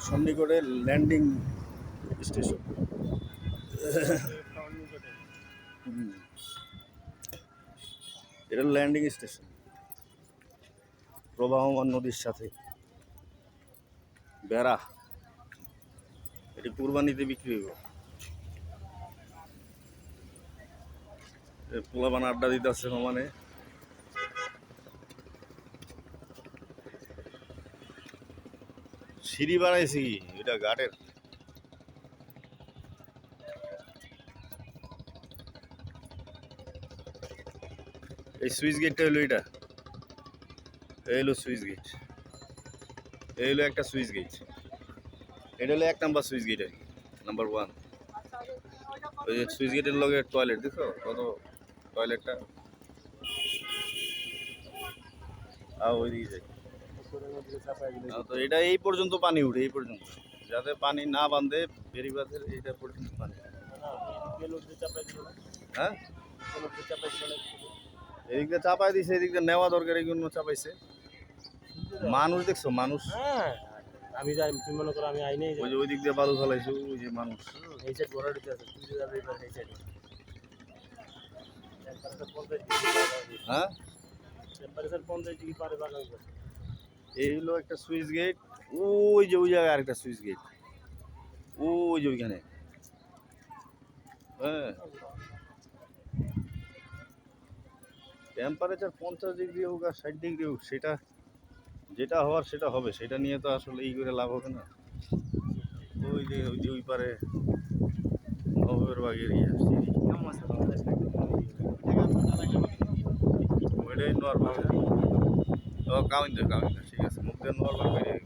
সন্নিকটে landing station. এটা landing station, প্রবাহমান নদীর সাথে বেড়া। এটি কুরবানিতে বিক্রি হইব। পোলাপান আড্ডা দিতে আসছে সমানে। সিঁড়ি বানাইছি কি এটা ঘাটের। এই সুইচ গেটটা হলো এটা, এই হলো সুইচ গেট, এই হলো একটা সুইচ গেট। এটা হলো 1 নাম্বার সুইচ গেট আর কি, নাম্বার 1। ওই যে সুইচ গেটের লগে টয়লেট দেখো কত, টয়লেটটা ওইদিকে যাই। তো এটা এই পর্যন্ত পানি উঠে, এই পর্যন্ত, যাতে পানি না বাঁধে বেরিবাঁধের এইটা পর্যন্ত পানি। হ্যাঁ, এদিক দিয়ে চাপাই দিছে, এদিক দিয়ে নেওয়া দরকার, এই জন্য চাপাইছে। মানুষ দেখছো, মানুষ। আমি যাই, তুমি মনে করো আমি আইনে ওই যে ওই দিক দিয়ে বালু ফেলাইছো, ওই যে মানুষ। এই সাইড বড় দিতে আছে, তুই যাবে এবার এই সাইডে। হ্যাঁ, টেম্পারেচার 50 ডিগ্রি পারে বাগান করে। এই হলো একটা সুইচ গেট। ওই যে ওই জায়গায় আরেকটা সুইচ গেট, ওই যে ওইখানে। হ্যাঁ, টেম্পারেচার 50 ডিগ্রি হোক আর 60 ডিগ্রি হোক, সেটা যেটা হওয়ার সেটা হবে, সেটা নিয়ে তো আসলে এই করে লাভ হবে না। ওই যে ওই পারে নবাবের বাগের ওইটাই নর্মাল। কামিন, ঠিক আছে, মুখ দিয়ে নর্মাল বেরিয়ে